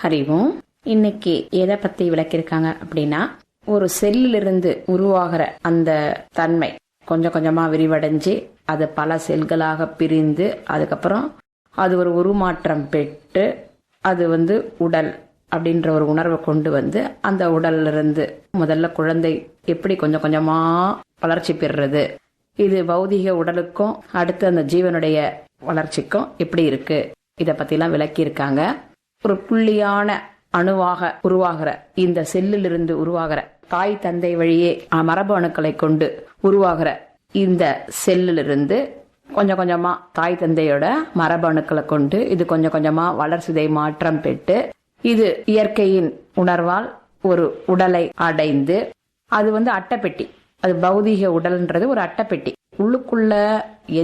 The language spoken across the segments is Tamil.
அறிவும். இன்னைக்கு எதை பத்தி விளக்கியிருக்காங்க அப்படின்னா, ஒரு செல்லிலிருந்து உருவாகிற அந்த தன்மை கொஞ்சம் கொஞ்சமா விரிவடைஞ்சு அது பல செல்களாக பிரிந்து அதுக்கப்புறம் அது ஒரு உருமாற்றம் பெற்று அது உடல் அப்படின்ற ஒரு உணர்வை கொண்டு வந்து அந்த உடல்ல இருந்து முதல்ல குழந்தை எப்படி கொஞ்சம் கொஞ்சமா வளர்ச்சி பெறுறது, இது பௌதிக உடலுக்கும் அடுத்து அந்த ஜீவனுடைய வளர்ச்சிக்கும் எப்படி இருக்கு, இதை பத்திலாம் விளக்கி இருக்காங்க. ஒரு புள்ளியான அணுவாக உருவாகிற இந்த செல்லிலிருந்து உருவாகிற தாய் தந்தை வழியே மரபு அணுக்களை கொண்டு உருவாகிற இந்த செல்லிலிருந்து கொஞ்சம் கொஞ்சமா தாய் தந்தையோட மரபு அணுக்களை கொண்டு இது கொஞ்சம் கொஞ்சமா வளர்சிதை மாற்றம் பெற்று இது இயற்கையின் உணர்வால் ஒரு உடலை அடைந்து அது அட்டைப்பெட்டி. அது பௌதீக உடல்ன்றது ஒரு அட்டைப்பெட்டி. உள்ளுக்குள்ள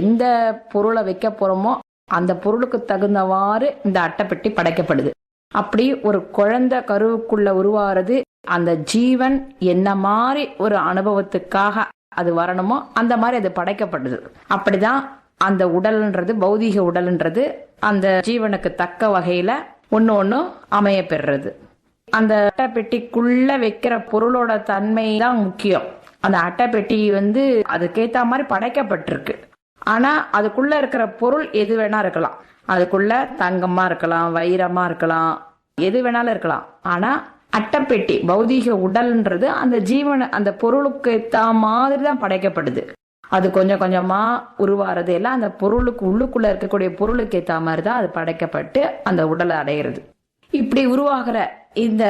எந்த பொருளை வைக்க போறோமோ அந்த பொருளுக்கு தகுந்தவாறு இந்த அட்டைப்பெட்டி படைக்கப்படுது. அப்படி ஒரு குழந்தை கருவுக்குள்ள உருவாகிறது அந்த ஜீவன் என்ன மாதிரி ஒரு அனுபவத்துக்காக அது வரணுமோ அந்த மாதிரி அது படைக்கப்படுது. அப்படிதான் அந்த உடல்ன்றது பௌதீக உடல்ன்றது அந்த ஜீவனுக்கு தக்க வகையில ஒன்னு அமைய பெறுறது. அந்த அட்டைப்பெட்டிக்குள்ள வைக்கிற பொருளோட தன்மை தான் முக்கியம். அந்த அட்டைப்பெட்டி அதுக்கேத்த மாதிரி படைக்கப்பட்டிருக்கு. ஆனா அதுக்குள்ள இருக்கிற பொருள் எது வேணா இருக்கலாம். அதுக்குள்ள தங்கமா இருக்கலாம், வைரமா இருக்கலாம், எது வேணாலும் இருக்கலாம். ஆனா அட்டைப்பெட்டி பௌதீக உடல்ன்றது அந்த ஜீவன் அந்த பொருளுக்கு ஏத்த மாதிரி தான் படைக்கப்படுது. அது கொஞ்சம் கொஞ்சமா உருவாறது எல்லாம் அந்த பொருளுக்கு உள்ளுக்குள்ள இருக்கக்கூடிய பொருளுக்கு ஏத்த மாதிரி தான் அது படைக்கப்பட்டு அந்த உடலை அடையிறது. இப்படி உருவாகிற இந்த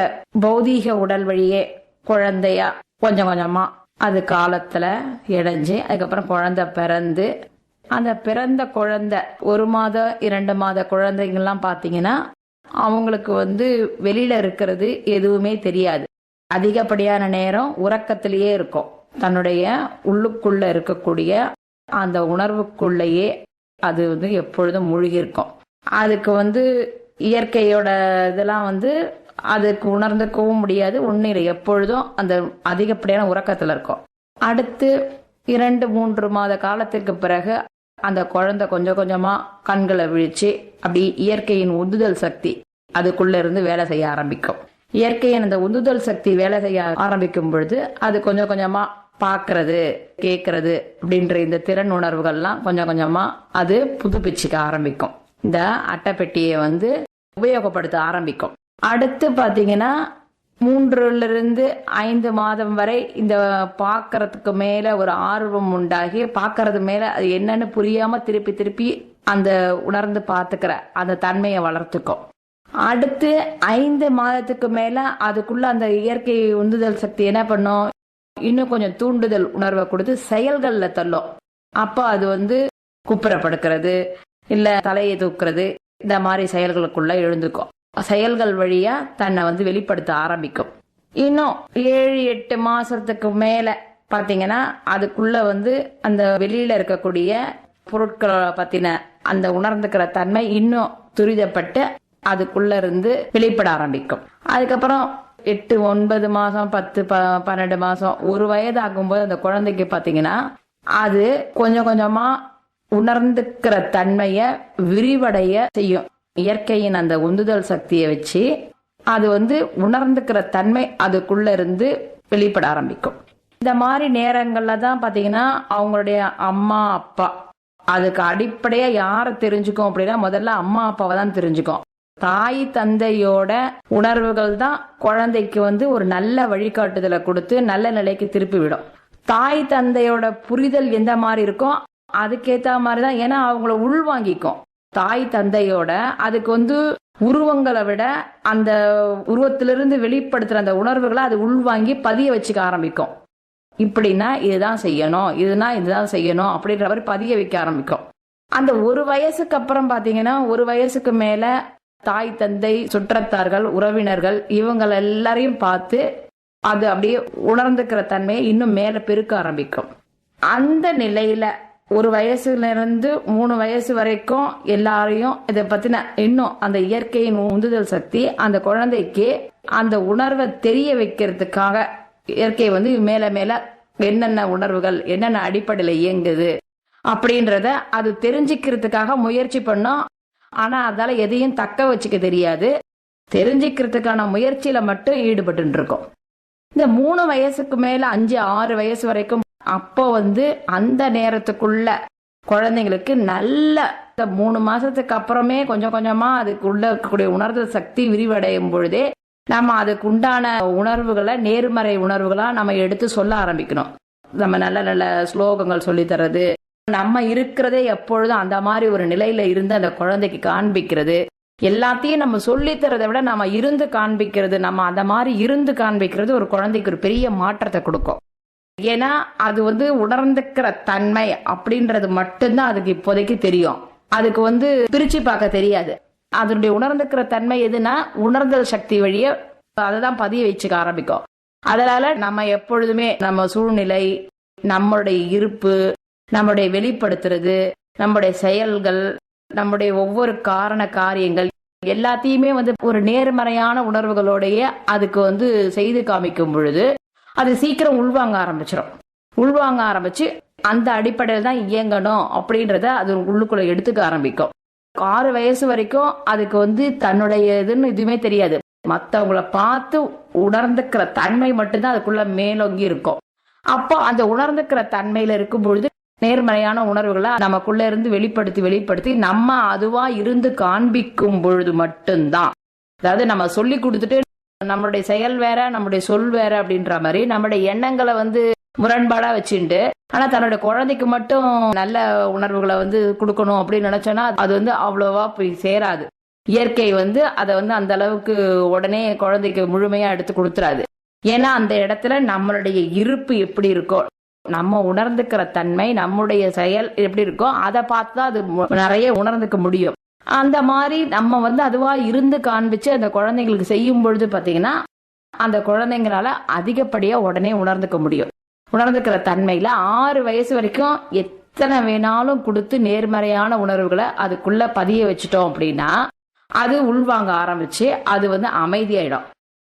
பௌதீக உடல் வழியே குழந்தையா கொஞ்சம் கொஞ்சமா அது காலத்துல இடைஞ்சு அதுக்கப்புறம் குழந்தை பிறந்து அந்த பிறந்த குழந்தை 1 மாதம் 2 மாத குழந்தைங்கெல்லாம் பாத்தீங்கன்னா அவங்களுக்கு வெளியில இருக்கிறது எதுவுமே தெரியாது. அதிகப்படியான நேரம் உறக்கத்திலேயே இருக்கும். தன்னுடைய உள்ளுக்குள்ள இருக்கக்கூடிய அந்த உணர்வுக்குள்ளேயே அது எப்பொழுதும் மூழ்கி இருக்கும். அதுக்கு இயற்கையோட இதெல்லாம் அதுக்கு உணர்ந்துக்கவும் முடியாது. ஒன்னும் எப்பொழுதும் அந்த அதிகப்படியான உறக்கத்துல இருக்கும். அடுத்து 2-3 மாத காலத்திற்கு பிறகு அந்த குழந்தை கொஞ்சம் கொஞ்சமா கண்களை விழிச்சு அப்படி இயற்கையின் உந்துதல் சக்தி அதுக்குள்ள இருந்து வேலை செய்ய ஆரம்பிக்கும். இயற்கையின் அந்த உந்துதல் சக்தி வேலை செய்ய ஆரம்பிக்கும் பொழுது அது கொஞ்சம் கொஞ்சமா பாக்குறது கேக்குறது அப்படின்ற இந்த திறன் உணர்வுகள்லாம் கொஞ்சம் கொஞ்சமா அது புதுப்பிச்சுக்க ஆரம்பிக்கும். இந்த அட்டைப்பெட்டியை உபயோகப்படுத்த ஆரம்பிக்கும். அடுத்து பாத்தீங்கன்னா 3-5 மாதம் வரை இந்த பாக்குறதுக்கு மேல ஒரு ஆர்வம் உண்டாகி பாக்குறது மேல அது என்னன்னு புரியாம திருப்பி திருப்பி அந்த உணர்ந்து பாத்துக்கிற அந்த தன்மையை வளர்த்துக்கும். அடுத்து 5 மாதத்துக்கு மேல அதுக்குள்ள அந்த இயற்கை உந்துதல் சக்தி என்ன பண்ணும், இன்னும் கொஞ்சம் தூண்டுதல் உணர்வை கொடுத்து செயல்கள்ல தள்ளும். அப்ப அது குப்புறப்படுக்கிறது இல்ல தலையை தூக்குறது இந்த மாதிரி செயல்களுக்குள்ள எழுந்துக்கும். செயல்கள் வழியா தன்னை வெளிப்படுத்த ஆரம்பிக்கும். இன்னும் 7-8 மாசத்துக்கு மேல பாத்தீங்கன்னா அதுக்குள்ள அந்த வெளியில இருக்கக்கூடிய பொருட்களை பத்தின அந்த உணர்ந்துக்கிற தன்மை இன்னும் துரிதப்பட்டு அதுக்குள்ள இருந்து வெளிப்பட ஆரம்பிக்கும். அதுக்கப்புறம் 8-9 மாசம் 10-12 மாசம் 1 வயது ஆகும்போது அந்த குழந்தைக்கு பாத்தீங்கன்னா அது கொஞ்சம் கொஞ்சமா உணர்ந்துக்கிற தன்மைய விரிவடைய செய்யும். இயற்கையின் அந்த உந்துதல் சக்தியை வச்சு அது உணர்ந்துக்கிற தன்மை அதுக்குள்ள இருந்து வெளிப்பட ஆரம்பிக்கும். இந்த மாதிரி நேரங்கள்ல தான் பாத்தீங்கன்னா அவங்களுடைய அம்மா அப்பா அதுக்கு அடிப்படையா யாரை தெரிஞ்சுக்கும் அப்படின்னா முதல்ல அம்மா அப்பாவை தான் தெரிஞ்சுக்கும். தாய் தந்தையோட உணர்வுகள் தான் குழந்தைக்கு ஒரு நல்ல வழிகாட்டுதலை கொடுத்து நல்ல நிலைக்கு திருப்பி விடும். தாய் தந்தையோட புரிதல் எந்த மாதிரி இருக்கும் அதுக்கேத்த மாதிரிதான், ஏன்னா அவங்கள உள்வாங்கிக்கும். தாய் தந்தையோட அதுக்கு உருவங்களை விட அந்த உருவத்திலிருந்து வெளிப்படுத்துற அந்த உணர்வுகளை அது உள்வாங்கி பதிய வச்சுக்க ஆரம்பிக்கும். இப்படின்னா இதுதான் செய்யணும், இதுதான் செய்யணும் அப்படின்ற மாதிரி பதிய வைக்க ஆரம்பிக்கும். அந்த 1 வயசுக்கு அப்புறம் பாத்தீங்கன்னா 1 வயசுக்கு மேல தாய் தந்தை சுற்றத்தார்கள் உறவினர்கள் இவங்க எல்லாரையும் பார்த்து அது அப்படியே உணர்ந்துக்கிற தன்மையை இன்னும் மேல பெருக்க ஆரம்பிக்கும். அந்த நிலையில 1 வயசுல இருந்து 3 வயசு வரைக்கும் எல்லாரையும் இதை பத்தின இன்னும் அந்த இயற்கையின் உந்துதல் சக்தி அந்த குழந்தைக்கு அந்த உணர்வை தெரிய வைக்கிறதுக்காக இயற்கை மேல மேல என்னென்ன உணர்வுகள் என்னென்ன அடிப்படையில இயங்குது அப்படின்றத அது தெரிஞ்சுக்கிறதுக்காக முயற்சி பண்ணும். ஆனா அதால எதையும் தக்க வச்சுக்க தெரியாது. தெரிஞ்சுக்கிறதுக்கான முயற்சியில மட்டும் ஈடுபட்டு இருக்கோம். இந்த 3 வயசுக்கு மேல 5, 6 வயசு வரைக்கும் அப்போ அந்த நேரத்துக்குள்ள குழந்தைங்களுக்கு நல்ல 3 மாசத்துக்கு அப்புறமே கொஞ்சம் கொஞ்சமா அதுக்குள்ள இருக்கக்கூடிய உணர்தல் சக்தி விரிவடையும் பொழுதே நம்ம அதுக்கு உண்டான உணர்வுகளை நேர்மறை உணர்வுகளா நம்ம எடுத்து சொல்ல ஆரம்பிக்கணும். நம்ம நல்ல நல்ல ஸ்லோகங்கள் சொல்லி தர்றது, நம்ம இருக்கிறதே எப்பொழுதும் அந்த மாதிரி ஒரு நிலையில இருந்து அந்த குழந்தைக்கு காண்பிக்கிறது, எல்லாத்தையும் நம்ம சொல்லி தரதை விட நம்ம இருந்து காண்பிக்கிறது, நம்ம அந்த மாதிரி இருந்து காண்பிக்கிறது ஒரு குழந்தைக்கு ஒரு பெரிய மாற்றத்தை கொடுக்கும். ஏன்னா அது உணர்ந்துக்கிற தன்மை அப்படின்றது மட்டும்தான் அதுக்கு இப்போதைக்கு தெரியும். அதுக்கு பிரிச்சு பார்க்க தெரியாது. அதனுடைய உணர்ந்துக்கிற தன்மை எதுனா உணர்தல் சக்தி வழிய அதைதான் பதிய வச்சுக்க ஆரம்பிக்கும். அதனால நம்ம எப்பொழுதுமே நம்ம சூழ்நிலை, நம்மளுடைய இருப்பு, நம்முடைய வெளிப்படுத்துறது, நம்முடைய செயல்கள், நம்முடைய ஒவ்வொரு காரண காரியங்கள் எல்லாத்தையுமே ஒரு நேர்மறையான உணர்வுகளோடைய அதுக்கு செய்து காமிக்கும் பொழுது அது சீக்கிரம் உள்வாங்க ஆரம்பிச்சிடும். உள்வாங்க ஆரம்பிச்சு அந்த அடிப்படையில் தான் இயங்கணும் அப்படின்றத அது உள்ளுக்குள்ள எடுத்துக்க ஆரம்பிக்கும். 6 வயசு வரைக்கும் அதுக்கு தன்னுடைய இதுன்னு எதுவுமே தெரியாது. மற்றவங்களை பார்த்து உணர்ந்துக்கிற தன்மை மட்டும்தான் அதுக்குள்ள மேலோங்கி இருக்கும். அப்போ அந்த உணர்ந்துக்கிற தன்மையில இருக்கும் பொழுது நேர்மறையான உணர்வுகளை நமக்குள்ள இருந்து வெளிப்படுத்தி வெளிப்படுத்தி நம்ம அதுவா இருந்து காண்பிக்கும் பொழுது மட்டும்தான், அதாவது நம்ம சொல்லி கொடுத்துட்டு நம்மளுடைய செயல் வேற நம்முடைய சொல் வேற அப்படின்ற மாதிரி நம்மளுடைய எண்ணங்களை முரண்பாடா வச்சுட்டு ஆனா தன்னோட குழந்தைக்கு மட்டும் நல்ல உணர்வுகளை கொடுக்கணும் அப்படின்னு நினைச்சோன்னா அது அவ்வளவா போய் சேராது. இயற்கை அதை அந்த அளவுக்கு உடனே குழந்தைக்கு முழுமையா எடுத்து கொடுத்துறாது. ஏன்னா அந்த இடத்துல நம்மளுடைய இருப்பு எப்படி இருக்கோ, நம்ம உணர்ந்துக்கிற தன்மை, நம்முடைய செயல் எப்படி இருக்கோ அதை பார்த்துதான் அது நிறைய உணர்ந்துக்க முடியும். அந்த மாதிரி நம்ம அதுவா இருந்து காண்பிச்சு அந்த குழந்தைங்களுக்கு செய்யும் பொழுது பாத்தீங்கன்னா அந்த குழந்தைங்களால அதிகப்படியா உடனே உணர்ந்துக்க முடியும். உணர்ந்துக்கிற தன்மையில 6 வயசு வரைக்கும் எத்தனை வேணாலும் கொடுத்து நேர்மறையான உணர்வுகளை அதுக்குள்ள பதிய வச்சுட்டோம் அப்படின்னா அது உள்வாங்க ஆரம்பிச்சு அது அமைதியாயிடும்.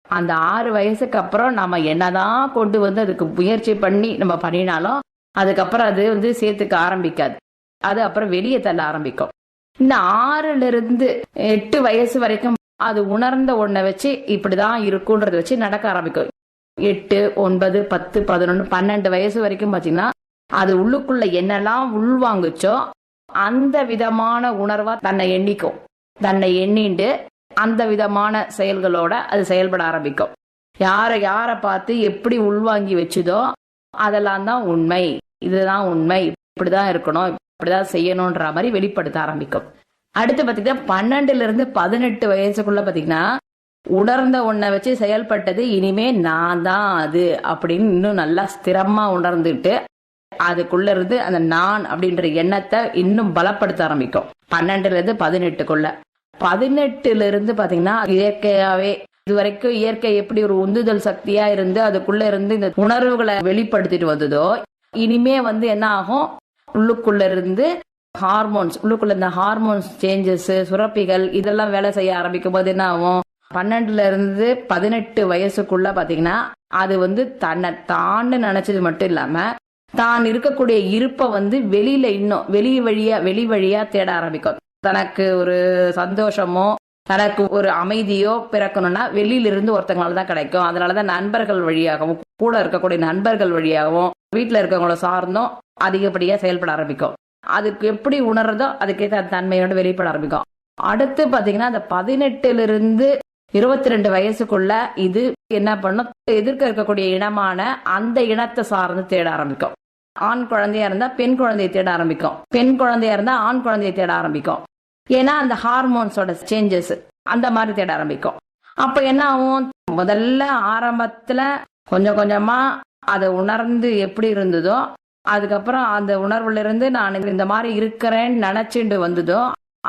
அந்த 6 வயசுக்கு அப்புறம் நம்ம என்னதான் கொண்டு அதுக்கு முயற்சி பண்ணி நம்ம பண்ணினாலும் அதுக்கப்புறம் அது சேர்த்துக்க ஆரம்பிக்காது. அது அப்புறம் வெளியே தள்ள ஆரம்பிக்கும். இந்த 6ல இருந்து 8 வயசு வரைக்கும் அது உணர்ந்த ஒன்றை வச்சு இப்படிதான் இருக்குன்றத வச்சு நடக்க ஆரம்பிக்கும். 8, 9, 10, 11, 12 வயசு வரைக்கும் பாத்தீங்கன்னா அது உள்ளுக்குள்ள என்னெல்லாம் உள்வாங்குச்சோ அந்த விதமான உணர்வா தன்னை எண்ணிக்கும். தன்னை எண்ணிண்டு அந்த விதமான செயல்களோட அது செயல்பட ஆரம்பிக்கும். யாரை பார்த்து எப்படி உள்வாங்கி வச்சுதோ அதெல்லாம் தான் உண்மை, இதுதான் உண்மை, இப்படிதான் இருக்கணும், இப்படிதான் செய்யணும்ன்ற மாதிரி வெளிப்படுத்த ஆரம்பிக்கும். அடுத்து பாத்தீங்கன்னா 12ல இருந்து 18 வயசுக்குள்ள பாத்தீங்கன்னா உணர்ந்த ஒன்றை வச்சு செயல்பட்டது இனிமே நான் தான் அது அப்படின்னு இன்னும் நல்லா ஸ்திரமா உணர்ந்துட்டு அதுக்குள்ள இருந்து அந்த நான் அப்படின்ற எண்ணத்தை இன்னும் பலப்படுத்த ஆரம்பிக்கும். 12ல இருந்து 18க்குள்ள 18ல இருந்து பாத்தீங்கன்னா இயற்கையாவே இதுவரைக்கும் இயற்கை எப்படி ஒரு உந்துதல் சக்தியா இருந்து அதுக்குள்ள இருந்து இந்த உணர்வுகளை வெளிப்படுத்திட்டு வந்ததோ இனிமே என்ன ஆகும், உள்ளுக்குள்ள இருந்து ஹார்மோன்ஸ், உள்ளுக்குள்ள இந்த ஹார்மோன்ஸ் சேஞ்சஸ், சுரப்பிகள் இதெல்லாம் வேலை செய்ய ஆரம்பிக்கும் போது என்ன ஆகும், 12ல இருந்து 18 வயசுக்குள்ள பாத்தீங்கன்னா அது தன்னை தான்னு நினைச்சது மட்டும் இல்லாம தான் இருக்கக்கூடிய இருப்பை வெளியில இன்னும் வெளி வழியா தேட ஆரம்பிக்கும். தனக்கு ஒரு சந்தோஷமோ தனக்கு ஒரு அமைதியோ பிறக்கணும்னா வெளியில இருந்து ஒருத்தங்களால தான் கிடைக்கும். அதனாலதான் நண்பர்கள் வழியாகவும் கூட இருக்கக்கூடிய நண்பர்கள் வழியாகவும் வீட்டுல இருக்கவங்கள சார்ந்தும் அதிகப்படியா செயல்பட ஆரம்பிக்கும். அதுக்கு எப்படி உணர்றதோ அதுக்கேற்ற தன்மையோட வெளிப்பட ஆரம்பிக்கும். அடுத்து பாத்தீங்கன்னா அந்த 18ல இருந்து 22 வயசுக்குள்ள இது என்ன பண்ணும், எதிர்க்க இருக்கக்கூடிய இனமான அந்த இனத்தை சார்ந்து தேட ஆரம்பிக்கும். ஆண் குழந்தையா இருந்தா பெண் குழந்தையை தேட ஆரம்பிக்கும், பெண் குழந்தையா இருந்தா ஆண் குழந்தையை தேட ஆரம்பிக்கும். ஏன்னா அந்த ஹார்மோன்ஸோட சேஞ்சஸ் அந்த மாதிரி தேட ஆரம்பிக்கும். அப்ப என்ன ஆகும், முதல்ல ஆரம்பத்துல கொஞ்சம் கொஞ்சமா அதை உணர்ந்து எப்படி இருந்ததோ அதுக்கப்புறம் அந்த உணர்வுல இருந்து நான் இந்த மாதிரி இருக்கிறேன்னு நினைச்சுட்டு வந்ததோ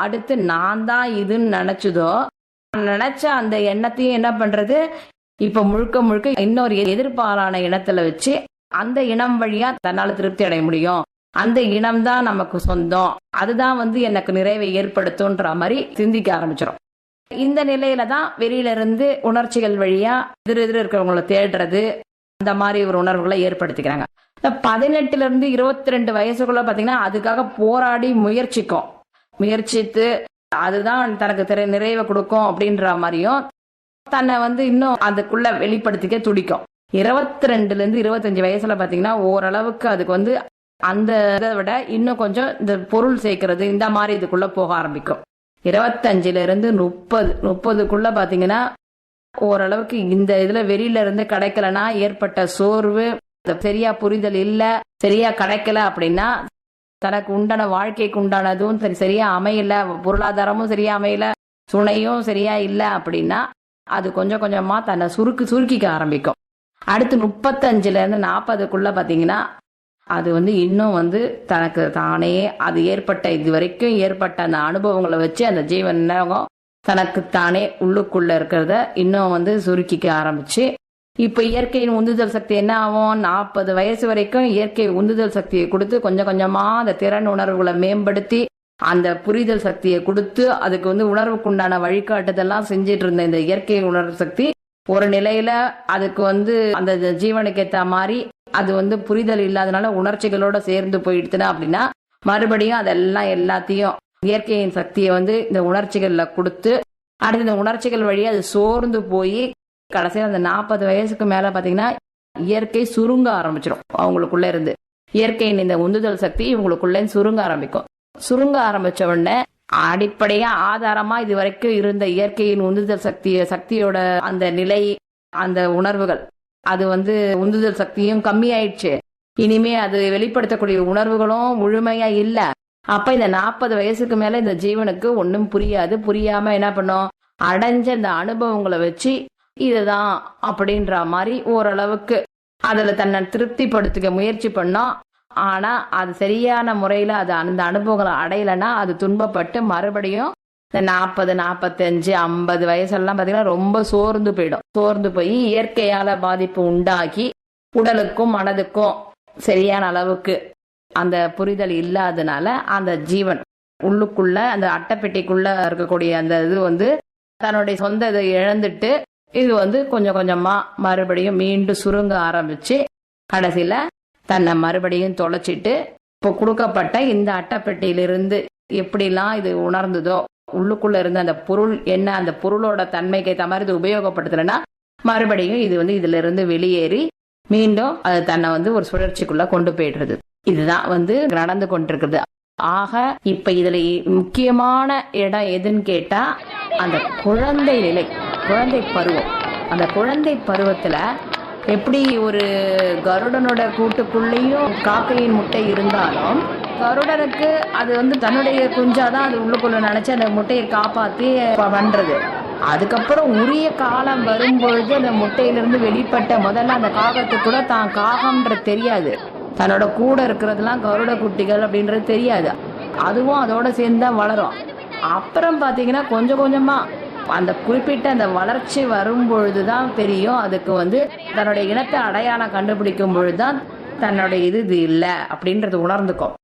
அடுத்து நான் தான் இதுன்னு நினைச்சதோ நினைச்ச அந்த எண்ணத்தையும் என்ன பண்றது இப்ப முழுக்க முழுக்க இன்னொரு எதிர்பாரான இனத்துல வச்சு அந்த இனம் வழியா தன்னால திருப்தி அடைய முடியும், அந்த இனம் தான் நமக்கு சொந்தம், அதுதான் எனக்கு நிறைவை ஏற்படுத்தும்ன்ற மாதிரி சிந்திக்க ஆரம்பிச்சிடும். இந்த நிலையில தான் வெளியில இருந்து உணர்ச்சிகள் வழியா எதிர் இருக்கிறவங்களை தேடுறது அந்த மாதிரி ஒரு உணர்வுகளை ஏற்படுத்திக்கிறாங்க. 18ல இருந்து 22 வயசுக்குள்ள பாத்தீங்கன்னா அதுக்காக போராடி முயற்சித்து அதுதான் தனக்கு நிறைவை கொடுக்கும் அப்படின்ற மாதிரியும் தன்னை வந்து இன்னும் அதுக்குள்ள வெளிப்படுத்திக்க துடிக்கும். 22 இருந்து 25 வயசுல பாத்தீங்கன்னா ஓரளவுக்கு அதுக்கு வந்து அந்த இதை விட இன்னும் கொஞ்சம் இந்த பொருள் சேர்க்கறது இந்த மாதிரி இதுக்குள்ள போக ஆரம்பிக்கும். 25 இருந்து 30க்குள்ள பாத்தீங்கன்னா ஓரளவுக்கு இந்த இதுல வெளியில இருந்து கிடைக்கலன்னா ஏற்பட்ட சோர்வு, சரியா புரிதல் இல்ல, சரியா கிடைக்கல அப்படின்னா, தனக்கு உண்டான வாழ்க்கைக்கு உண்டானதும் சரியா அமையல, பொருளாதாரமும் சரியா அமையல, துணையும் சரியா இல்ல அப்படின்னா அது கொஞ்சம் கொஞ்சமா தன்னை சுருக்கிக்க ஆரம்பிக்கும். அடுத்து 35 இருந்து 40க்குள்ள பாத்தீங்கன்னா அது வந்து இன்னும் வந்து தனக்கு தானே அது ஏற்பட்ட இது வரைக்கும் ஏற்பட்ட அந்த அனுபவங்களை வச்சு அந்த ஜீவன் தனக்கு தானே உள்ளுக்குள்ள இருக்கிறத இன்னும் வந்து சுருக்கிக்க ஆரம்பிச்சு, இப்ப இயற்கையின் உந்துதல் சக்தி என்ன ஆகும், 40 வயசு வரைக்கும் இயற்கை உந்துதல் சக்தியை கொடுத்து கொஞ்சம் கொஞ்சமா அந்த திறன் உணர்வுகளை மேம்படுத்தி அந்த புரிதல் சக்தியை கொடுத்து அதுக்கு வந்து உணர்வுக்குண்டான வழிகாட்டுதெல்லாம் செஞ்சிட்டு இருந்த இந்த இயற்கை உணர்வு சக்தி ஒரு நிலையில அதுக்கு வந்து அந்த ஜீவனுக்கு ஏற்ற மாதிரி அது வந்து புரிதல் இல்லாதனால உணர்ச்சிகளோட சேர்ந்து போயிடுச்சுன்னா அப்படின்னா மறுபடியும் அதெல்லாம் எல்லாத்தையும் இயற்கையின் சக்தியை வந்து இந்த உணர்ச்சிகள்ல கொடுத்து அடுத்து இந்த உணர்ச்சிகள் வழியா அது சோர்ந்து போய் கடைசியில் அந்த 40 வயசுக்கு மேல பாத்தீங்கன்னா இயற்கை சுருங்க ஆரம்பிச்சிடும். அவங்களுக்குள்ள இருந்து இயற்கையின் இந்த உந்துதல் சக்தி இவங்களுக்குள்ள சுருங்க ஆரம்பிக்கும். சுருங்க ஆரம்பிச்ச உடனே அடிப்படையா ஆதாரமா இது வரைக்கும் இருந்த இயற்கையின் உந்துதல் சக்தியோட அந்த நிலை, அந்த உணர்வுகள், அது வந்து உந்துதல் சக்தியும் கம்மியாயிடுச்சு. இனிமே அது வெளிப்படுத்தக்கூடிய உணர்வுகளும் முழுமையா இல்ல. அப்ப இந்த 40 வயசுக்கு மேல இந்த ஜீவனுக்கு ஒன்னும் புரியாது. புரியாம என்ன பண்ணும், அடைஞ்ச இந்த அனுபவங்களை வச்சு இதுதான் அப்படின்ற மாதிரி ஓரளவுக்கு அதுல தன்னை திருப்திப்படுத்திக்க முயற்சி பண்ணோம். ஆனா அது சரியான முறையில அது அந்த அனுபவங்களை அடையலைன்னா அது துன்பப்பட்டு மறுபடியும் இந்த 40, 45, 50 வயசெல்லாம் பாத்தீங்கன்னா ரொம்ப சோர்ந்து போயிடும். சோர்ந்து போய் இயற்கையால பாதிப்பு உண்டாக்கி உடலுக்கும் மனதுக்கும் சரியான அளவுக்கு அந்த புரிதல் இல்லாதனால அந்த ஜீவன் உள்ளுக்குள்ள அந்த அட்டைப்பெட்டிக்குள்ள இருக்கக்கூடிய அந்த இது வந்து தன்னுடைய சொந்த இதை இழந்துட்டு இது வந்து கொஞ்சம் கொஞ்சமா மறுபடியும் மீண்டும் சுருங்க ஆரம்பிச்சு கடைசியில தன்னை மறுபடியும் தொலைச்சிட்டு இப்போ கொடுக்கப்பட்ட இந்த அட்டைப்பெட்டியிலிருந்து எப்படிலாம் இது உணர்ந்ததோ உள்ளுக்குள்ள இருந்த அந்த பொருள் என்ன, அந்த பொருளோட தன்மைக்கு ஏற்ற மாதிரி இது உபயோகப்படுத்தலைன்னா மறுபடியும் இது வந்து இதுல இருந்து வெளியேறி மீண்டும் அது தன்னை வந்து ஒரு சுழற்சிக்குள்ள கொண்டு போயிடுறது. இதுதான் வந்து நடந்து கொண்டிருக்கிறது. ஆக இப்ப இதுல முக்கியமான இடம் எதுன்னு கேட்டா அந்த குழந்தை நிலை, குழந்தை பருவம். அந்த குழந்தை பருவத்துல எப்படி ஒரு கருடனோட கூட்டுக்குள்ளேயும் காக்கையின் முட்டை இருந்தாலும் கருடனுக்கு அது வந்து தன்னுடைய குஞ்சாதான் அது உள்ளுக்குள்ள நினைச்சு அந்த முட்டையை காப்பாத்தி பண்றது. அதுக்கப்புறம் உரிய காலம் வரும்பொழுது அந்த முட்டையிலிருந்து வெளிப்பட்ட முதல்ல அந்த காகத்துக்கு கூட தான் காகம்ன்றது தெரியாது, தன்னோட கூட இருக்கிறதுலாம் கருட குட்டிகள் அப்படின்றது தெரியாது. அதுவும் அதோட சேர்ந்து தான் வளரும். அப்புறம் பாத்தீங்கன்னா கொஞ்சம் கொஞ்சமா அந்த குறிப்பிட்ட அந்த வளர்ச்சி வரும் பொழுதுதான் தெரியும் அதுக்கு வந்து தன்னுடைய இனத்தை அடையாளம் கண்டுபிடிக்கும் பொழுதுதான் தன்னுடைய இது இல்லை அப்படின்றது உணர்ந்துக்கும்.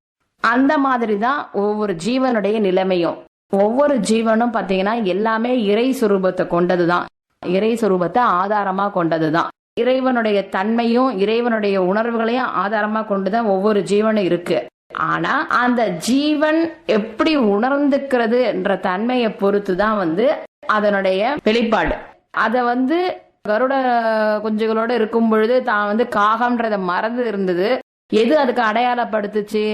அந்த மாதிரிதான் ஒவ்வொரு ஜீவனுடைய நிலைமையும். ஒவ்வொரு ஜீவனும் பாத்தீங்கன்னா எல்லாமே இறை சுரூபத்தை கொண்டதுதான், இறை சுரூபத்தை ஆதாரமா கொண்டதுதான். இறைவனுடைய தன்மையும் இறைவனுடைய உணர்வுகளையும் ஆதாரமா கொண்டுதான் ஒவ்வொரு ஜீவனும் இருக்கு. ஆனா அந்த ஜீவன் எப்படி உணர்ந்துக்கிறது என்ற தன்மையை பொறுத்துதான் வந்து அதனுடைய வெளிப்பாடு. அத வந்து கருட குஞ்சுகளோட இருக்கும் பொழுது தான் வந்து காகம்ன்றத மறந்து இருந்தது. எது அதுக்கு அடையாளப்படுத்துச்சு,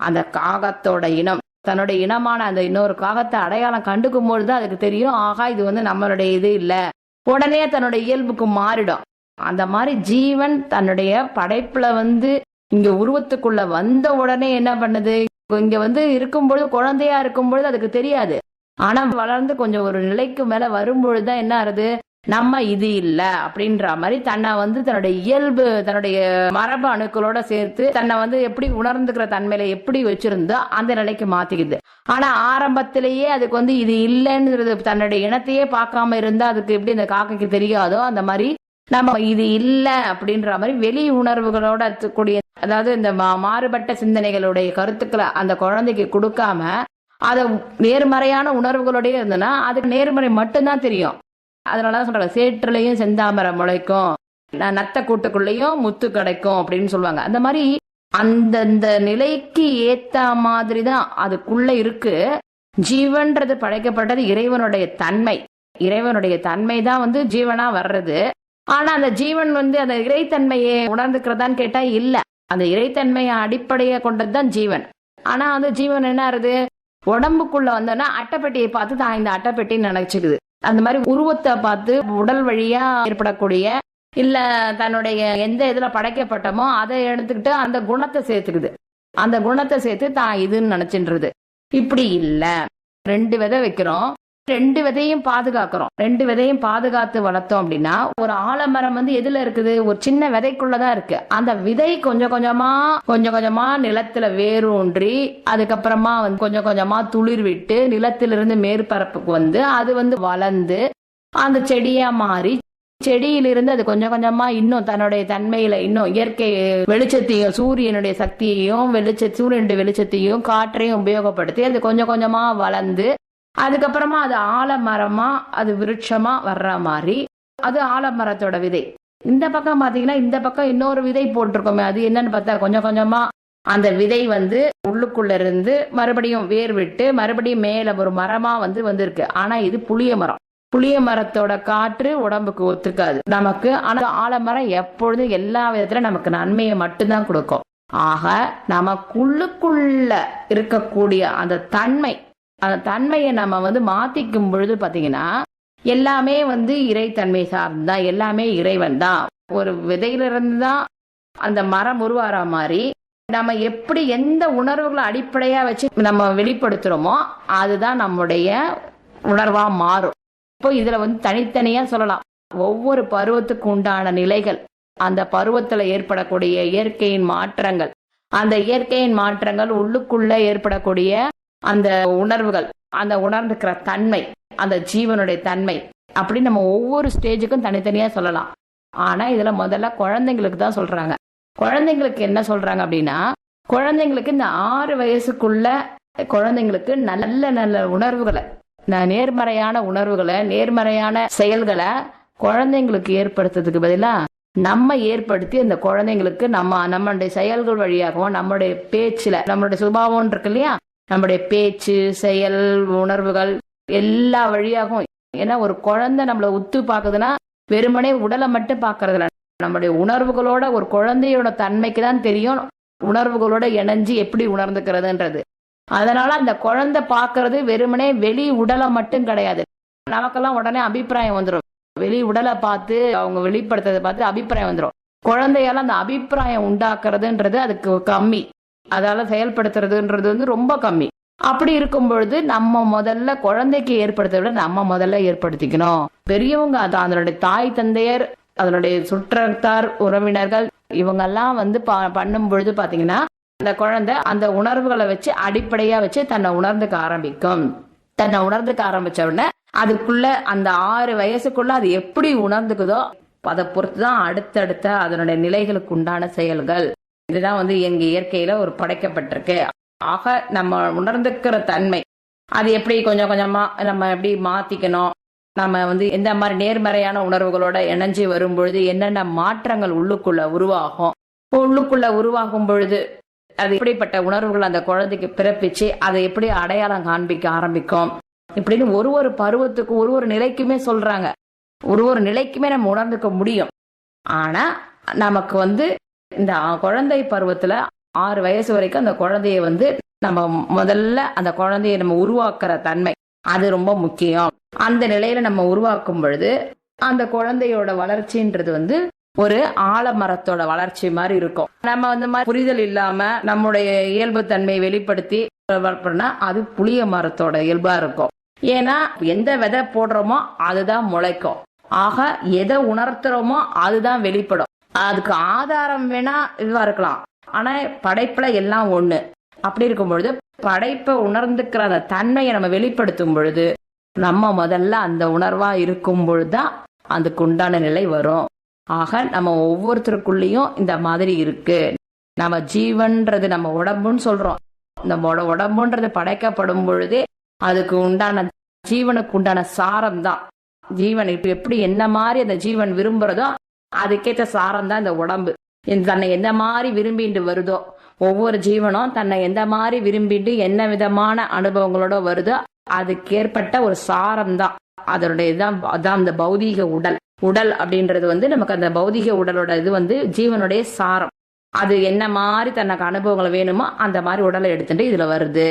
அந்த காகத்தோட இனம், தன்னுடைய இனமான அந்த இன்னொரு காகத்தை அடையாளம் கண்டுக்கும் பொழுதுதான் அதுக்கு தெரியும், ஆகா இது வந்து நம்மளுடைய இது இல்ல, உடனே தன்னுடைய இயல்புக்கு மாறிடும். அந்த மாதிரி ஜீவன் தன்னுடைய படைப்புல வந்து இங்க உருவத்துக்குள்ள வந்த உடனே என்ன பண்ணுது, இங்க வந்து இருக்கும்பொழுது குழந்தையா இருக்கும் பொழுது அதுக்கு தெரியாது. ஆனா வளர்ந்து கொஞ்சம் ஒரு நிலைக்கு மேல வரும்பொழுதுதான் என்ன ஆகுது, நம்ம இது இல்ல அப்படின்ற மாதிரி தன்னை வந்து தன்னுடைய இயல்பு தன்னுடைய மரபு அணுக்களோட சேர்த்து தன்னை வந்து எப்படி உணர்ந்துக்கிற தன்மையில எப்படி வச்சிருந்தோ அந்த நிலைக்கு மாத்திக்குது. ஆனா ஆரம்பத்திலேயே அதுக்கு வந்து இது இல்லைன்னு தன்னுடைய இனத்தையே பார்க்காம இருந்தா அதுக்கு எப்படி இந்த காக்கைக்கு தெரியாதோ அந்த மாதிரி நம்ம இது இல்ல அப்படின்ற மாதிரி வெளி உணர்வுகளோட கூடிய, அதாவது இந்த மாறுபட்ட சிந்தனைகளுடைய கருத்துக்களை அந்த குழந்தைக்கு கொடுக்காம அத நேர்மறையான உணர்வுகளோடய இருந்ததுன்னா அதுக்கு நேர்மறை மட்டும்தான் தெரியும். அதனாலதான் சொல்றாங்க, சேற்றுலையும் செந்தாமரை முளைக்கும், நத்த கூட்டுக்குள்ளேயும் முத்து கிடைக்கும் அப்படின்னு சொல்லுவாங்க. அந்த மாதிரி அந்தந்த நிலைக்கு ஏத்த மாதிரிதான் அதுக்குள்ள இருக்கு. ஜீவன்றது படைக்கப்பட்டது இறைவனுடைய தன்மை. இறைவனுடைய தன்மை தான் வந்து ஜீவனா வர்றது. ஆனா அந்த ஜீவன் வந்து அந்த இறைத்தன்மையை உணர்ந்துக்கிறதான்னு கேட்டா இல்ல. அந்த இறைத்தன்மையை அடிப்படையை கொண்டதுதான் ஜீவன். ஆனா அந்த ஜீவன் என்ன ஆறுது, உடம்புக்குள்ள வந்தோன்னா அட்டைப்பெட்டியை பார்த்து தான் இந்த அட்டைப்பெட்டின்னு நினைச்சுக்குது. அந்த மாதிரி உருவத்தை பார்த்து உடல் வழியா ஏற்படக்கூடிய இல்ல தன்னுடைய எந்த இதுல படைக்கப்பட்டமோ அதை எடுத்துக்கிட்டு அந்த குணத்தை சேர்த்துக்குது. அந்த குணத்தை சேர்த்து தான் இதுன்னு நினைச்சுன்றது. இப்படி இல்ல, 2 விதை வைக்கிறோம், 2 விதையும் பாதுகாக்கிறோம். 2 விதையும் பாதுகாத்து வளர்த்தோம் அப்படின்னா, ஒரு ஆலமரம் வந்து எதுல இருக்குது, ஒரு சின்ன விதைக்குள்ளதான் இருக்கு. அந்த விதை கொஞ்சம் கொஞ்சமா நிலத்துல வேரூன்றி அதுக்கப்புறமா வந்து கொஞ்சம் கொஞ்சமா துளிர் விட்டு நிலத்திலிருந்து மேற்பரப்புக்கு வந்து அது வந்து வளர்ந்து அந்த செடியா மாறி, செடியிலிருந்து அது கொஞ்சம் கொஞ்சமா இன்னும் தன்னுடைய தன்மையில இன்னும் இயற்கை வெளிச்சத்தையும் சூரியனுடைய சக்தியையும் சூரியனுடைய வெளிச்சத்தையும் காற்றையும் உபயோகப்படுத்தி அது கொஞ்சம் கொஞ்சமா வளர்ந்து அதுக்கப்புறமா அது ஆலமரமா அது விருட்சமா வர்ற மாதிரி அது ஆலமரத்தோட விதை. இந்த பக்கம் பாத்தீங்கன்னா இந்த பக்கம் இன்னொரு விதை போட்டிருக்கோமே, அது என்னன்னு பார்த்தா கொஞ்சம் கொஞ்சமா அந்த விதை வந்து உள்ளுக்குள்ள இருந்து மறுபடியும் வேர் விட்டு மறுபடியும் மேல ஒரு மரமா வந்து வந்திருக்கு. ஆனா இது புளிய மரம். புளிய மரத்தோட காற்று உடம்புக்கு ஒத்துக்காது நமக்கு. ஆனா ஆலமரம் எப்பொழுதும் எல்லா விதத்துல நமக்கு நன்மையை மட்டும்தான் கொடுக்கும். ஆக நமக்குள்ளுக்குள்ள இருக்கக்கூடிய அந்த தன்மையை நம்ம வந்து மாத்திக்கும் பொழுது பாத்தீங்கன்னா எல்லாமே வந்து இறைத்தன்மை சார்ந்தான், எல்லாமே இறைவன் தான். ஒரு விதையிலிருந்து தான் அந்த மரம் உருவாற மாதிரி நம்ம எப்படி எந்த உணர்வுகளை அடிப்படையா வச்சு நம்ம வெளிப்படுத்துறோமோ அதுதான் நம்முடைய உணர்வா மாறும். இப்போ இதுல வந்து தனித்தனியா சொல்லலாம். ஒவ்வொரு பருவத்துக்கு உண்டான நிலைகள், அந்த பருவத்துல ஏற்படக்கூடிய இயற்கையின் மாற்றங்கள், அந்த இயற்கையின் மாற்றங்கள் உள்ளுக்குள்ள ஏற்படக்கூடிய அந்த உணர்வுகள், அந்த உணர்ந்துக்கிற தன்மை, அந்த ஜீவனுடைய தன்மை, அப்படி நம்ம ஒவ்வொரு ஸ்டேஜுக்கும் தனித்தனியா சொல்லலாம். ஆனா இதுல முதல்ல குழந்தைங்களுக்கு தான் சொல்றாங்க. குழந்தைங்களுக்கு என்ன சொல்றாங்க அப்படின்னா, குழந்தைங்களுக்கு இந்த 6 வயசுக்குள்ள குழந்தைங்களுக்கு நல்ல நல்ல உணர்வுகளை, நேர்மறையான உணர்வுகளை, நேர்மறையான செயல்களை குழந்தைங்களுக்கு ஏற்படுத்துறதுக்கு பதிலா நம்ம ஏற்படுத்தி அந்த குழந்தைங்களுக்கு நம்மளுடைய செயல்கள் வழியாகவும் நம்மளுடைய பேச்சுல நம்மளுடைய சுபாவம் இருக்கு இல்லையா, நம்முடைய பேச்சு செயல் உணர்வுகள் எல்லா வழியாகவும். ஏன்னா ஒரு குழந்தை நம்மளை உத்து பாக்குதுன்னா வெறுமனே உடலை மட்டும் பாக்குறதுல, நம்முடைய உணர்வுகளோட ஒரு குழந்தையோட தன்மைக்கு தான் தெரியும் உணர்வுகளோட இணைஞ்சு எப்படி உணர்ந்துக்கிறதுன்றது. அதனால அந்த குழந்தை பாக்குறது வெறுமனே வெளி உடலை மட்டும் கிடையாது. நமக்கெல்லாம் உடனே அபிப்பிராயம் வந்துடும். வெளி உடலை பார்த்து அவங்க வெளிப்படுத்துறதை பார்த்து அபிப்பிராயம் வந்துடும். குழந்தையால அந்த அபிப்பிராயம் உண்டாக்குறதுன்றது அதுக்கு கம்மி, அதால செயல்படுத்துறதுன்றது வந்து ரொம்ப கம்மி. அப்படி இருக்கும் பொழுது நம்ம முதல்ல குழந்தைக்கு ஏற்படுத்த விட நம்ம முதல்ல ஏற்படுத்திக்கணும். பெரியவங்க அதனுடைய தாய் தந்தையர், அதனுடைய சுற்றத்தார் உறவினர்கள் இவங்கெல்லாம் வந்து பண்ணும் பொழுது பாத்தீங்கன்னா அந்த குழந்தை அந்த உணர்வுகளை வச்சு அடிப்படையா வச்சு தன்னை உணர்ந்துக்க ஆரம்பிக்கும். தன்னை உணர்ந்துக்க ஆரம்பிச்ச உடனே அதுக்குள்ள அந்த 6 வயசுக்குள்ள அது எப்படி உணர்ந்துக்குதோ அதை பொறுத்துதான் அடுத்தடுத்த அதனுடைய நிலைகளுக்கு உண்டான செயல்கள். இதுதான் வந்து எங்க இயற்கையில ஒரு படைக்கப்பட்டிருக்கு. ஆக நம்ம உணர்ந்துக்கிற தன்மை அது எப்படி கொஞ்சம் கொஞ்சமா நம்ம எப்படி மாத்திக்கணும், நம்ம வந்து எந்த மாதிரி நேர்மறையான உணர்வுகளோட இணைஞ்சு வரும் பொழுது என்னென்ன மாற்றங்கள் உள்ளுக்குள்ள உருவாகும், உள்ளுக்குள்ள உருவாகும் பொழுது அது எப்படிப்பட்ட உணர்வுகள் அந்த குழந்தைக்கு பிறப்பிச்சு அதை எப்படி அடையாளம் காண்பிக்க ஆரம்பிக்கும், இப்படின்னு ஒரு பருவத்துக்கு ஒரு நிலைக்குமே சொல்றாங்க. ஒரு நிலைக்குமே நம்ம உணர்ந்துக்க முடியும். ஆனா நமக்கு வந்து இந்த குழந்தை பருவத்துல 6 வயசு வரைக்கும் அந்த குழந்தைய வந்து நம்ம முதல்ல அந்த குழந்தைய நம்ம உருவாக்குற தன்மை அது ரொம்ப முக்கியம். அந்த நிலையில நம்ம உருவாக்கும் பொழுது அந்த குழந்தையோட வளர்ச்சின்றது வந்து ஒரு ஆலமரத்தோட வளர்ச்சி மாதிரி இருக்கும். நம்ம அந்த மாதிரி புரிதல் இல்லாம நம்முடைய இயல்பு தன்மையை வெளிப்படுத்தி வளர்ப்போம்னா அது புளிய மரத்தோட இயல்பா இருக்கும். ஏன்னா எந்த விதை போடுறோமோ அதுதான் முளைக்கும். ஆக எதை உணர்த்துறோமோ அதுதான் வெளிப்படும். அதுக்கு ஆதாரம் வேணா இதுவா இருக்கலாம், ஆனா படைப்புல எல்லாம் ஒண்ணு. அப்படி இருக்கும் பொழுது படைப்பை உணர்ந்துக்கிற அந்த தன்மையை நம்ம வெளிப்படுத்தும் பொழுது நம்ம முதல்ல அந்த உணர்வா இருக்கும் பொழுதுதான் அதுக்கு உண்டான நிலை வரும். ஆக நம்ம ஒவ்வொருத்தருக்குள்ளேயும் இந்த மாதிரி இருக்கு. நம்ம ஜீவன்றது நம்ம உடம்புன்னு சொல்றோம். நம்மளோட உடம்புன்றது படைக்கப்படும் பொழுதே அதுக்கு உண்டான ஜீவனுக்கு உண்டான சாரம் தான். ஜீவன் இப்ப எப்படி என்ன மாதிரி அந்த ஜீவன் விரும்புறதோ அதுக்கேற்ற சாரம் தான் இந்த உடம்பு. தன்னை எந்த மாதிரி விரும்பிட்டு வருதோ, ஒவ்வொரு ஜீவனும் தன்னை எந்த மாதிரி விரும்பிட்டு என்ன விதமான அனுபவங்களோட வருதோ அதுக்கேற்பட்ட ஒரு சாரம் தான் அதனுடைய அதான் அந்த பௌதீக உடல். உடல் அப்படின்றது வந்து நமக்கு அந்த பௌதீக உடலோட இது வந்து ஜீவனுடைய சாரம். அது என்ன மாதிரி தனக்கு அனுபவங்கள் வேணுமோ அந்த மாதிரி உடலை எடுத்துட்டு இதுல வருது.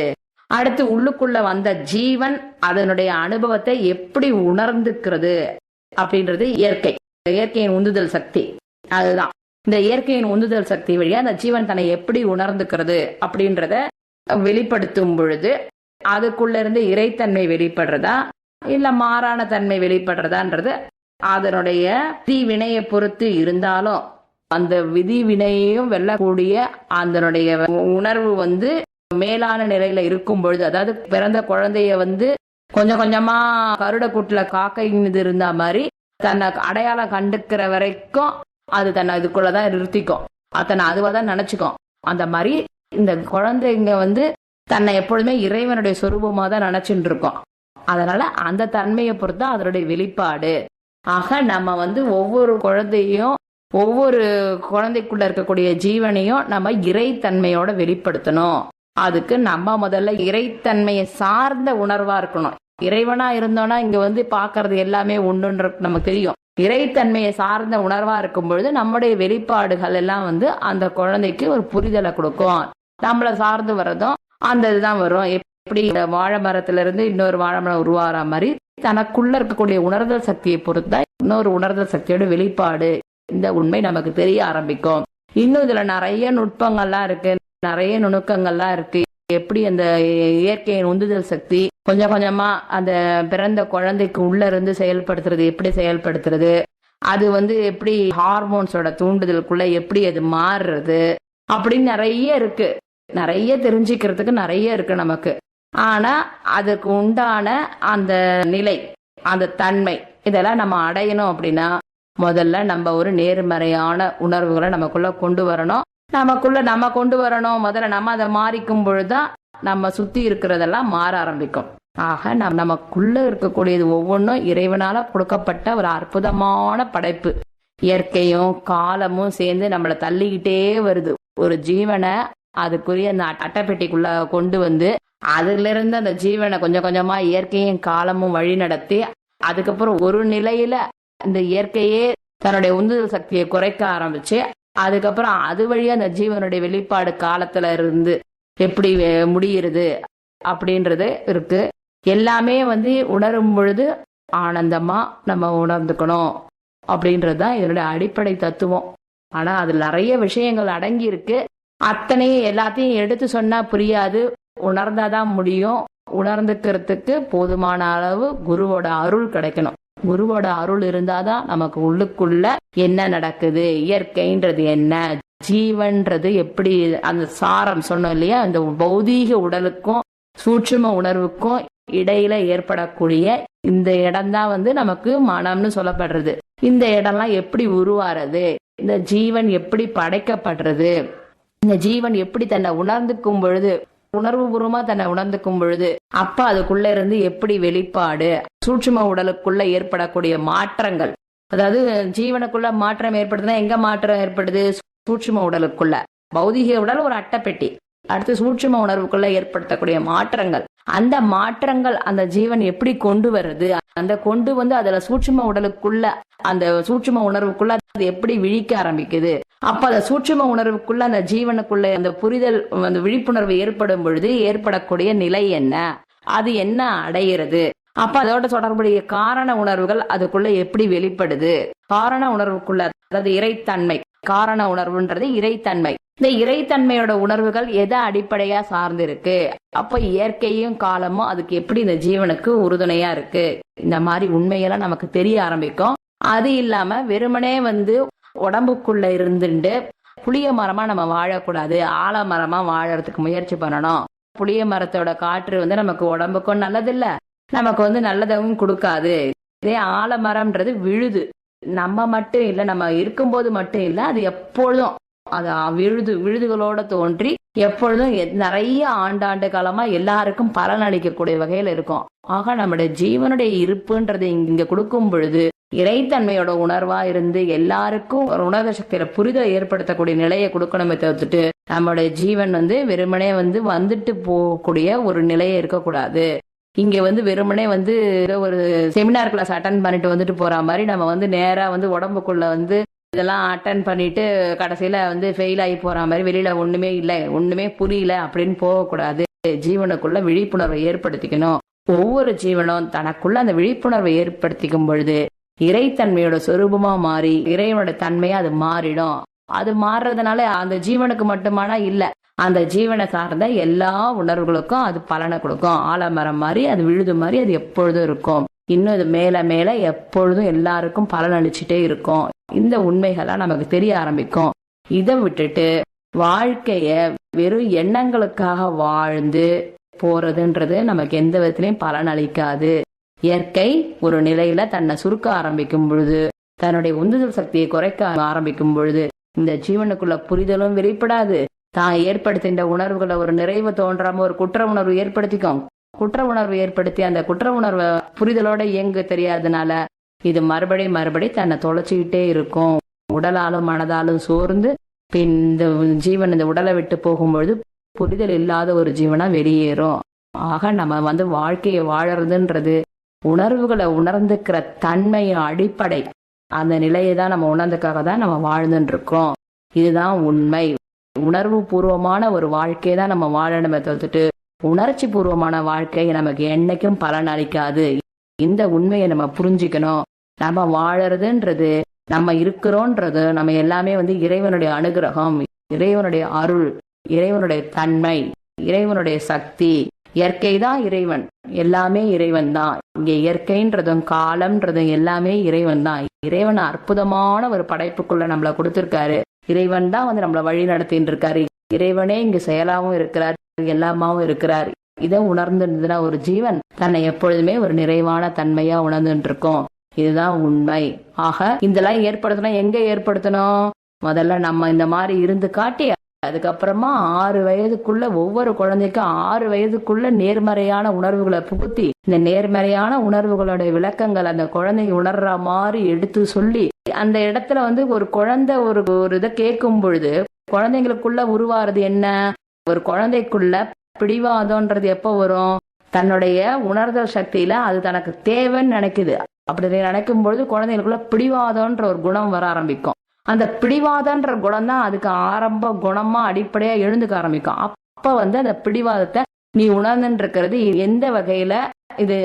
அடுத்து உள்ளுக்குள்ள வந்த ஜீவன் அதனுடைய அனுபவத்தை எப்படி உணர்ந்துக்கிறது அப்படின்றது இயற்கையின் உந்துதல் சக்தி. அதுதான் இந்த இயற்கையின் உந்துதல் சக்தி வழியா அந்த ஜீவன் தன்னை எப்படி உணர்ந்துக்கிறது அப்படின்றத வெளிப்படுத்தும் பொழுது அதுக்குள்ள இருந்து இறைத்தன்மை வெளிப்படுறதா இல்ல மாறான தன்மை வெளிப்படுறதான்றது அதனுடைய விதி வினையை பொறுத்து இருந்தாலும் அந்த விதி வினையையும் வெல்லக்கூடிய அதனுடைய உணர்வு வந்து மேலான நிலையில இருக்கும் பொழுது, அதாவது பிறந்த குழந்தைய வந்து கொஞ்சம் கொஞ்சமா கருடக்கூட்டுல காக்கை இருந்த மாதிரி தன்னை அடையாளம் கண்டுக்கிற வரைக்கும் அது தன்னை இதுக்குள்ளதான் நிறுத்திக்கும், தன்னை அதுவாதான் நினைச்சுக்கும். அந்த மாதிரி இந்த குழந்தைங்க வந்து தன்னை எப்பொழுதுமே இறைவனுடைய சொரூபமா தான் நினைச்சுட்டு இருக்கோம். அதனால அந்த தன்மையை பொறுத்து அதனுடைய வெளிப்பாடு. ஆக நம்ம வந்து ஒவ்வொரு குழந்தையும் ஒவ்வொரு குழந்தைக்குள்ள இருக்கக்கூடிய ஜீவனையும் நம்ம இறைத்தன்மையோட வெளிப்படுத்தணும். அதுக்கு நம்ம முதல்ல இறைத்தன்மையை சார்ந்த உணர்வா இருக்கணும். இறைவனா இருந்தோம்னா இங்க வந்து பாக்குறது எல்லாமே ஒண்ணுன்ற நமக்கு தெரியும். இறைத்தன்மையை சார்ந்த உணர்வா இருக்கும் பொழுது நம்முடைய வெளிப்பாடுகள் எல்லாம் வந்து அந்த குழந்தைக்கு ஒரு புரிதலை கொடுக்கும். நம்மளை சார்ந்து வர்றதும் அந்த இதுதான் வரும். எப்படி வாழை மரத்துல இருந்து இன்னொரு வாழை மரம் உருவாகிற மாதிரி தனக்குள்ள இருக்கக்கூடிய உணர்தல் சக்தியை பொறுத்தா இன்னொரு உணர்தல் சக்தியோட வெளிப்பாடு இந்த உண்மை நமக்கு தெரிய ஆரம்பிக்கும். இன்னும் இதுல நிறைய நுட்பங்கள்லாம் இருக்கு, நிறைய நுணுக்கங்கள்லாம் இருக்கு. எப்படி அந்த இயற்கையின் உந்துதல் சக்தி கொஞ்சம் கொஞ்சமா அந்த பிறந்த குழந்தைக்கு உள்ள இருந்து செயல்படுத்துறது, எப்படி செயல்படுத்துறது, அது வந்து எப்படி ஹார்மோன்ஸோட தூண்டுதலுக்குள்ள எப்படி அது மாறுறது அப்படின்னு நிறைய இருக்கு. நிறைய தெரிஞ்சுக்கிறதுக்கு நிறைய இருக்கு நமக்கு. ஆனா அதுக்கு உண்டான அந்த நிலை, அந்த தன்மை இதெல்லாம் நம்ம அடையணும் அப்படின்னா முதல்ல நம்ம ஒரு நேர்மறையான உணர்வுகளை நமக்குள்ள கொண்டு வரணும். நம்ம கொண்டு வரணும். முதல்ல நம்ம அதை மாறிக்கும் பொழுதுதான் நம்ம சுத்தி இருக்கிறதெல்லாம் மாற ஆரம்பிக்கும். ஆக நமக்குள்ள இருக்கக்கூடியது ஒவ்வொன்றும் இறைவனால கொடுக்கப்பட்ட ஒரு அற்புதமான படைப்பு. இயற்கையும் காலமும் சேர்ந்து நம்மளை தள்ளிக்கிட்டே வருது. ஒரு ஜீவனை அதுக்குரிய அந்த அட்டைப்பெட்டிக்குள்ள கொண்டு வந்து அதுல இருந்து அந்த ஜீவனை கொஞ்சம் கொஞ்சமா இயற்கையும் காலமும் வழி நடத்தி அதுக்கப்புறம் ஒரு நிலையில இந்த இயற்கையே தன்னுடைய உந்துதல் சக்தியை குறைக்க ஆரம்பிச்சு அதுக்கப்புறம் அது வழியா அந்த ஜீவனுடைய வெளிப்பாடு காலத்துல இருந்து எப்படி முடியுது அப்படின்றது இருக்கு. எல்லாமே வந்து உணரும் பொழுது ஆனந்தமா நம்ம உணர்ந்துக்கணும் அப்படின்றதுதான் இதனுடைய அடிப்படை தத்துவம். ஆனா அதுல நிறைய விஷயங்கள் அடங்கி இருக்கு. அத்தனையும் எல்லாத்தையும் எடுத்து சொன்னா புரியாது, உணர்ந்தாதான் முடியும். உணர்ந்துக்கிறதுக்கு போதுமான அளவு குருவோட அருள் கிடைக்கணும். குருவோட அருள் இருந்தாதான் நமக்கு உள்ளுக்குள்ள என்ன நடக்குது, இயற்கைன்றது என்ன, ஜீவன்றது எப்படி, அந்த சாரம் சொன்னோம் இல்லையா, அந்த பௌதீக உடலுக்கும் சூட்சும உணர்வுக்கும் இடையில ஏற்படக்கூடிய இந்த இடம்தான் வந்து நமக்கு மனம்னு சொல்லப்படுறது. இந்த இடம்லாம் எப்படி உருவாறது, இந்த ஜீவன் எப்படி படைக்கப்படுறது, இந்த ஜீவன் எப்படி தன்னை உணர்ந்துக்கும் பொழுது உணர்வு பூர்வமா தன்னை உணர்ந்துக்கும் பொழுது அப்ப அதுக்குள்ள இருந்து எப்படி வெளிப்பாடு, சூட்சும உடலுக்குள்ள ஏற்படக்கூடிய மாற்றங்கள், அதாவது ஜீவனுக்குள்ள மாற்றம் ஏற்படுதுன்னா எங்க மாற்றம் ஏற்படுது, சூட்சும உடலுக்குள்ள. பௌதிக உடல் ஒரு அட்டைப்பெட்டி. அடுத்து சூட்சும உணர்வுக்குள்ள ஏற்படுத்தக்கூடிய மாற்றங்கள், அந்த மாற்றங்கள் அந்த ஜீவன் எப்படி கொண்டு வருது, அந்த கொண்டு வந்து அதுல சூட்சும உடலுக்குள்ள அந்த சூட்சும உணர்வுக்குள்ள அது எப்படி விழிக்க ஆரம்பிக்குது. அப்ப அந்த சூட்சும உணர்வுக்குள்ள அந்த ஜீவனுக்குள்ள அந்த புரிதல் அந்த விழிப்புணர்வு ஏற்படும் பொழுது ஏற்படக்கூடிய நிலை என்ன, அது என்ன அடையிறது, அப்ப அதோட தொடர்புடைய காரண உணர்வுகள் அதுக்குள்ள எப்படி வெளிப்படுது. காரண உணர்வுக்குள்ள அதாவது இறைத்தன்மை, காரண உணர்வுன்றது இறைத்தன்மை. இந்த இறைத்தன்மையோட உணர்வுகள் எதை அடிப்படையா சார்ந்து இருக்கு, அப்ப இயற்கையும் காலமும் அதுக்கு எப்படி இந்த ஜீவனுக்கு உறுதுணையா இருக்கு, இந்த மாதிரி உண்மையெல்லாம் நமக்கு தெரிய ஆரம்பிக்கும். அது இல்லாம வெறுமனே வந்து உடம்புக்குள்ள இருந்துட்டு புளிய மரமா நம்ம வாழக்கூடாது, ஆலமரமா வாழறதுக்கு முயற்சி பண்ணணும். புளிய மரத்தோட காற்று வந்து நமக்கு உடம்புக்கும் நல்லது இல்ல, நமக்கு வந்து நல்லதும் கொடுக்காது. இதே ஆலமரம்ன்றது விழுது, நம்ம மட்டும் இல்ல, நம்ம இருக்கும்போது மட்டும் இல்ல, அது எப்பொழுதும் அது விழுதுகளோட தோன்றி எப்பொழுதும் நிறைய ஆண்டாண்டு காலமா எல்லாருக்கும் பலன் அளிக்கக்கூடிய வகையில இருக்கும். ஆக நம்முடைய ஜீவனுடைய இருப்புன்றது இங்க கொடுக்கும் பொழுது இறைத்தன்மையோட உணர்வா இருந்து எல்லாருக்கும் ஒரு உணர்வு சக்தியில புரிதல் ஏற்படுத்தக்கூடிய நிலையை கொடுக்கணுமே தவிர்த்துட்டு நம்மளுடைய ஜீவன் வந்து வெறுமனே வந்து வந்துட்டு போகக்கூடிய ஒரு நிலையை இருக்கக்கூடாது. இங்க வெறுமனே ஏதோ ஒரு செமினார் கிளாஸ் அட்டன் பண்ணிட்டு வந்துட்டு போற மாதிரி நம்ம நேரா உடம்புக்குள்ள இதெல்லாம் அட்டன் பண்ணிட்டு கடைசியில ஃபெயில் ஆகி போற மாதிரி வெளியில ஒண்ணுமே இல்லை, ஒண்ணுமே புரியல அப்படின்னு போகக்கூடாது. ஜீவனுக்குள்ள விழிப்புணர்வை ஏற்படுத்திக்கணும். ஒவ்வொரு ஜீவனும் தனக்குள்ள அந்த விழிப்புணர்வை ஏற்படுத்திக்கும் பொழுது இறைத்தன்மையோட சொரூபமா மாறி இறைவனோட தன்மையா அது மாறிடும். அது மாறுறதுனால அந்த ஜீவனுக்கு மட்டுமானா இல்ல, அந்த ஜீவனை சார்ந்த எல்லா உணர்வுகளுக்கும் அது பலனை கொடுக்கும். ஆலமரம் மாதிரி, அது விழுது மாதிரி அது எப்பொழுதும் இருக்கும். இன்னும் இது மேல மேல எப்பொழுதும் எல்லாருக்கும் பலன் அளிச்சுட்டே இருக்கும். இந்த உண்மைகள்லாம் நமக்கு தெரிய ஆரம்பிக்கும். இதை விட்டுட்டு வாழ்க்கைய வெறும் எண்ணங்களுக்காக வாழ்ந்து போறதுன்றது நமக்கு எந்த விதத்திலையும் பலன் அளிக்காது. இயற்கை ஒரு நிலையில தன்னை சுருக்க ஆரம்பிக்கும் பொழுது, தன்னுடைய உந்துதல் சக்தியை குறைக்க ஆரம்பிக்கும் பொழுது இந்த ஜீவனுக்குள்ள புரிதலும் வெளிப்படாது. தான் ஏற்படுத்தின்ற உணர்வுகளை ஒரு நிறைவு தோன்றாம ஒரு குற்ற உணர்வு ஏற்படுத்திக்கும். குற்ற உணர்வு ஏற்படுத்தி அந்த குற்ற உணர்வை புரிதலோட இயங்க தெரியாதனால இது மறுபடி தன்னை தொலைச்சிக்கிட்டே இருக்கும். உடலாலும் மனதாலும் சோர்ந்து பின் இந்த ஜீவன் இந்த உடலை விட்டு போகும்பொழுது புரிதல் இல்லாத ஒரு ஜீவனா வெளியேறும். ஆக நம்ம வாழ்க்கையை வாழறதுன்றது உணர்வுகளை உணர்ந்துக்கிற தன்மையின் அடிப்படை. அந்த நிலையை தான் நம்ம உணர்ந்துக்காக தான் நம்ம வாழ்ந்துட்டு இருக்கோம். இதுதான் உண்மை. உணர்வு பூர்வமான ஒரு வாழ்க்கையை தான் நம்ம வாழணுமே தவிர்த்துட்டு உணர்ச்சி பூர்வமான வாழ்க்கை நமக்கு என்னைக்கும் பலன் அளிக்காது. இந்த உண்மையை நம்ம புரிஞ்சுக்கணும். நம்ம வாழறதுன்றது, நம்ம இருக்கிறோன்றது, நம்ம எல்லாமே இறைவனுடைய அனுகிரகம், இறைவனுடைய அருள், இறைவனுடைய தன்மை, இறைவனுடைய சக்தி. இயற்கை தான் இறைவன், எல்லாமே இறைவன் தான். இங்க இயற்கைன்றதும் காலம்ன்றதும் எல்லாமே இறைவன் தான். இறைவன் அற்புதமான ஒரு படைப்புக்குள்ள நம்மள கொடுத்திருக்காரு. இறைவன் தான் நம்மள வழி நடத்தின்னு இருக்காரு. இறைவனே இங்கு செயலாவும் இருக்கிறார், எல்லாமாவும் இருக்கிறார். இதை உணர்ந்துருந்ததுன்னா ஒரு ஜீவன் தன்னை எப்பொழுதுமே ஒரு நிறைவான தன்மையா உணர்ந்துட்டு இருக்கும். இதுதான் உண்மை. ஆக இதெல்லாம் ஏற்படுத்தணும். எங்க ஏற்படுத்தணும்? முதல்ல நம்ம இந்த மாதிரி இருந்து காட்டி, அதுக்கப்புறமா 6 வயதுக்குள்ள ஒவ்வொரு குழந்தைக்கும் 6 வயதுக்குள்ள நேர்மறையான உணர்வுகளை புகுத்தி, இந்த நேர்மறையான உணர்வுகளோட விளக்கங்கள் அந்த குழந்தை உணர்ற மாதிரி எடுத்து சொல்லி, அந்த இடத்துல ஒரு குழந்தை ஒரு இதை கேட்கும் பொழுது குழந்தைங்களுக்குள்ள உருவாறது என்ன? ஒரு குழந்தைக்குள்ள பிடிவாதம்ன்றது எப்ப வரும்? தன்னுடைய உணர்தல் சக்தியில அது தனக்கு தேவைன்னு நினைக்குது. அப்படி நினைக்கும் பொழுது குழந்தைகளுக்குள்ள பிடிவாதம்ன்ற ஒரு குணம் வர ஆரம்பிக்கும். அந்த பிடிவாதன்ற குணம் தான் அதுக்கு ஆரம்ப குணமா அடிப்படையா எழுந்துக்க ஆரம்பிக்கும். அப்ப அந்த பிடிவாதத்தை நீ உணர்ந்துட்டு இருக்கிறது எந்த வகையில இது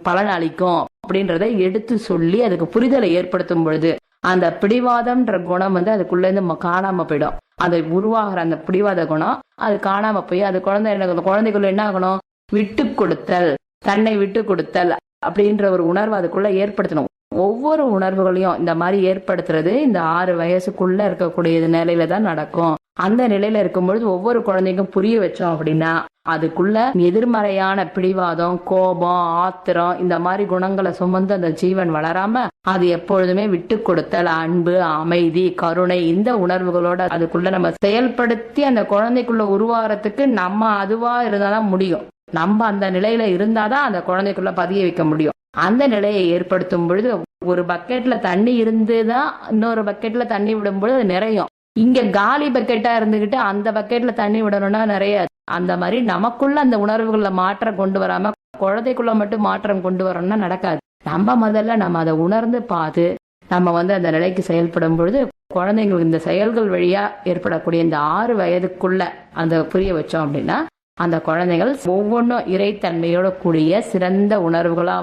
பலன் அளிக்கும் அப்படின்றத எடுத்து சொல்லி அதுக்கு புரிதலை ஏற்படுத்தும் பொழுது அந்த பிடிவாதம்ன்ற குணம் அதுக்குள்ள இருந்து காணாம போயிடும். அது உருவாகிற அந்த பிடிவாத குணம் அது காணாம போய் அது குழந்தைக்குள்ள என்ன ஆகணும்? விட்டு கொடுத்தல், தன்னை விட்டு கொடுத்தல் அப்படின்ற ஒரு உணர்வு அதுக்குள்ள ஏற்படுத்தணும். ஒவ்வொரு உணர்வுகளையும் இந்த மாதிரி ஏற்படுத்துறது இந்த 6 வயசுக்குள்ள இருக்கக்கூடிய நிலையில தான் நடக்கும். அந்த நிலையில இருக்கும்பொழுது ஒவ்வொரு குழந்தைக்கும் புரிய வச்சோம் அப்படின்னா அதுக்குள்ள எதிர்மறையான பிடிவாதம், கோபம், ஆத்திரம் இந்த மாதிரி குணங்களை சுமந்து அந்த ஜீவன் வளராம அது எப்பொழுதுமே விட்டு கொடுத்தல், அன்பு, அமைதி, கருணை இந்த உணர்வுகளோட அதுக்குள்ள நம்ம செயல்படுத்தி அந்த குழந்தைக்குள்ள உருவாகிறதுக்கு நம்ம அதுவா இருந்தாதான் முடியும். நம்ம அந்த நிலையில இருந்தாதான் அந்த குழந்தைக்குள்ள பதிய வைக்க முடியும். அந்த நிலையை ஏற்படுத்தும் பொழுது ஒரு பக்கெட்ல தண்ணி இருந்துதான் இன்னொரு பக்கெட்ல தண்ணி விடும்போது அது நிறையும். இங்க காலி பக்கெட்டா இருந்துகிட்டு அந்த பக்கெட்ல தண்ணி விடணும்னா நிறைய. அந்த மாதிரி நமக்குள்ள அந்த உணர்வுகள்ல மாற்றம் கொண்டு வராம குழந்தைக்குள்ள மட்டும் மாற்றம் கொண்டு வரணும்னா நடக்காது. நம்ம முதல்ல நம்ம அதை உணர்ந்து பார்த்து நம்ம அந்த நிலைக்கு செயல்படும் பொழுது குழந்தைங்களுக்கு இந்த செயல்கள் வழியா ஏற்படக்கூடிய இந்த 6 வயதுக்குள்ள அந்த புரிய வச்சோம் அப்படின்னா அந்த குழந்தைகள் ஒவ்வொன்றும் இறைத்தன்மையோட கூடிய சிறந்த உணர்வுகளா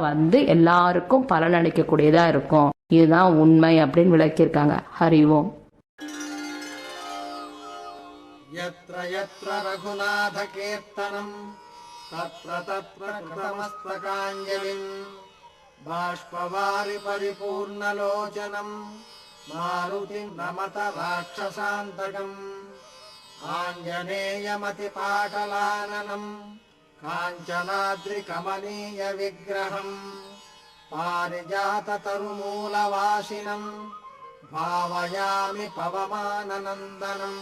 எல்லாருக்கும் பலனளிக்கக்கூடியதா இருக்கும். இதுதான் உண்மை அப்படின்னு விளக்கியிருக்காங்க. ஹரி ஓம். யத்ர யத்ர ரகுநாத கீர்த்தனம் தத்ர தத்ர கிருதமஸ்தகாஞ்சலிம் பாஷ்பவாரி பரிபூர்ணலோச்சனம் மாருதிம் நமத ராட்சசாந்தகம் ஆஞ்சநேயமதிபாடலானனம் காஞ்சனாத்ரிகமனீய விக்கிரகம் பாரிஜாத தருமூலவாசினம் பாவயாமி பவமானநந்தனம்.